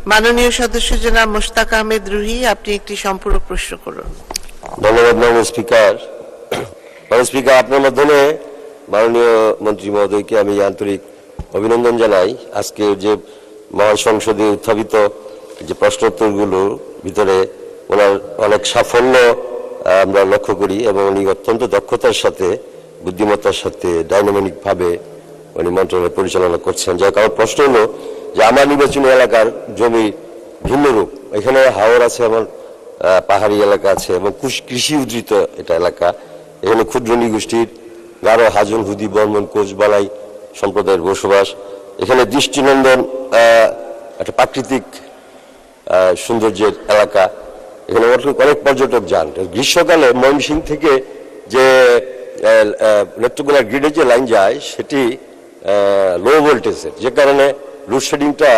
মাননীয় সদস্য জনাব মোশতাক আহমেদ রুহি, আপনি একটি সম্পূরক প্রশ্ন করুন। ধন্যবাদ মাননীয় স্পিকার। মাননীয় স্পিকার, আপনার মাধ্যমে মাননীয় মন্ত্রী মহোদয়কে আমি আন্তরিক অভিনন্দন জানাই। আজকে যে মহান সংসদে উত্থাপিত যে প্রশ্নোত্তরগুলোর ভিতরে ওনার অনেক সাফল্য আমরা লক্ষ্য করি এবং উনি অত্যন্ত দক্ষতার সাথে, বুদ্ধিমত্তার সাথে, ডাইনামিক ভাবে উনি মন্ত্রণালয় পরিচালনা করছেন। যার কারণ প্রশ্ন হলো যে আমার নির্বাচনী এলাকার জমি ভিন্ন রূপ। এখানে হাওর আছে, আমার পাহাড়ি এলাকা আছে এবং কৃষি উদ্ধৃত এটা এলাকা। এখানে ক্ষুদ্র নৃগোষ্ঠীর গারো, হাজং, হুদি, বর্মন, কোচ, বালাই সম্প্রদায়ের বসবাস। এখানে দৃষ্টিনন্দন একটা প্রাকৃতিক সৌন্দর্যের এলাকা। এখানে অনেক পর্যটক যান। গ্রীষ্মকালে ময়মনসিংহ থেকে যে নেত্রকোনার গ্রিডের যে লাইন যায় সেটি লো ভোল্টেজের, যে কারণে লোডশেডিংটা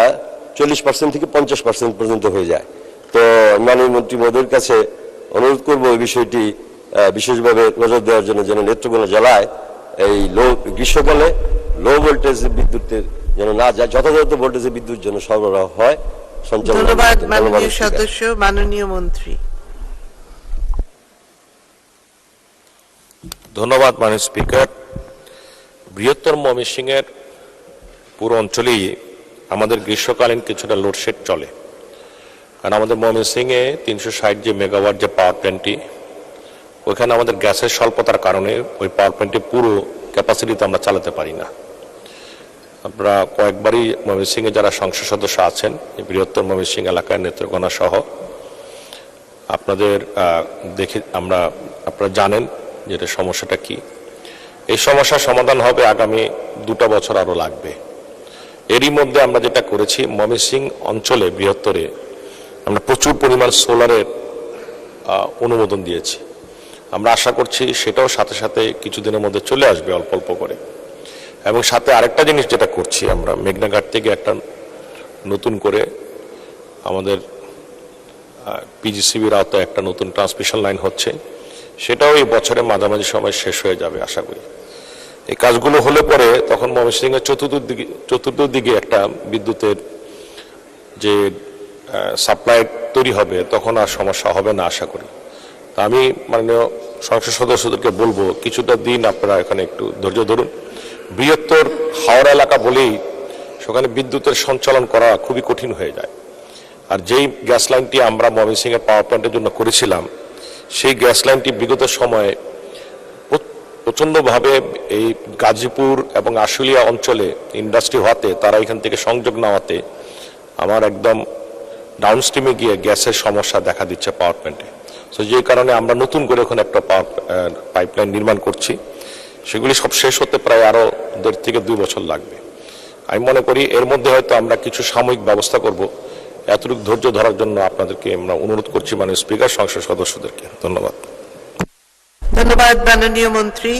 40% থেকে 50% পর্যন্ত হয়ে যায়। তো মাননীয় মন্ত্রী মহোদয়ের কাছে অনুরোধ করবো এই বিষয়টি বিশেষভাবে নজর দেওয়ার জন্য, যেন নেত্রকোনা জেলায় এই গ্রীষ্মকালে লো ভোল্টেজ বিদ্যুতের যেন না যায়, যথাযথ ভোল্টেজের বিদ্যুৎ যেন সরবরাহ হয়। ধন্যবাদ মাননীয় সদস্য। মাননীয় মন্ত্রী। ধন্যবাদ মাননীয় স্পিকার। বৃহত্তর ময়মনসিংহের পুরো অঞ্চলেই আমাদের গ্রীষ্মকালীন কিছুটা লোডশেড চলে। কারণ আমাদের ময়মনসিংহে 360 যে মেগাওয়াট যে পাওয়ার প্ল্যান্টটি, ওইখানে আমাদের গ্যাসের স্বল্পতার কারণে ওই পাওয়ার প্ল্যান্টে পুরো ক্যাপাসিটিতে আমরা চালাতে পারি না। আমরা কয়েকবারই ময়মনসিংহে যারা সংসদ সদস্য আছেন, এই বৃহত্তর ময়মনসিংহ এলাকায় নেত্রকোনা সহ আপনাদের আপনারা জানেন যে এটা সমস্যাটা কি। এই সমস্যার সমাধান হবে আগামী 2 বছর আরো লাগবে। এরই মধ্যে আমরা যেটা করেছি, ময়মনসিংহ অঞ্চলে বৃহত্তরে আমরা প্রচুর পরিমাণ সোলারের অনুমোদন দিয়েছি। আমরা আশা করছি সেটাও সাথে সাথে কিছুদিনের মধ্যে চলে আসবে অল্প অল্প করে। এবং সাথে আরেকটা জিনিস যেটা করছি, আমরা মেঘনাঘাট থেকে একটা নতুন করে আমাদের পিজিসিবির আওতায় একটা নতুন ট্রান্সমিশন লাইন হচ্ছে, সেটাও এই বছরের মাঝামাঝি সময় শেষ হয়ে যাবে আশা করি। এই কাজগুলো হলে পরে তখন ময়মনসিংহের চতুর্দিকে একটা বিদ্যুতের যে সাপ্লাই তৈরি হবে, তখন আর সমস্যা হবে না আশা করি। তা আমি মাননীয় সংসদ সদস্যদেরকে বলবো, কিছুটা দিন আপনারা এখানে একটু ধৈর্য ধরুন। বৃহত্তর হাওড়া এলাকা বলেই সেখানে বিদ্যুতের সঞ্চালন করা খুবই কঠিন হয়ে যায়। আর যেই গ্যাস লাইনটি আমরা ময়মনসিংহের পাওয়ার প্ল্যান্টের জন্য করেছিলাম, সেই গ্যাস লাইনটি বিগত সময়ে প্রচণ্ডভাবে এই গাজীপুর এবং আশুলিয়া অঞ্চলে ইন্ডাস্ট্রি হওয়াতে, তারা এখান থেকে সংযোগ নেওয়াতে আমার একদম ডাউনস্ট্রিমে গিয়ে গ্যাসের সমস্যা দেখা দিচ্ছে পাওয়ার প্ল্যান্টে। তো যে কারণে আমরা নতুন করে ওখানে একটা পাইপলাইন নির্মাণ করছি। সেগুলি সব শেষ হতে প্রায় আরো 1.5 থেকে 2 বছর লাগবে। আমি মনে করি এর মধ্যে হয়তো আমরা কিছু সাময়িক ব্যবস্থা করব। এতটুকু ধৈর্য ধরার জন্য আপনাদেরকে আমরা অনুরোধ করছি মাননীয় স্পিকার, সংসদ সদস্যদেরকে। ধন্যবাদ। ধন্যবাদ মাননীয় মন্ত্রী।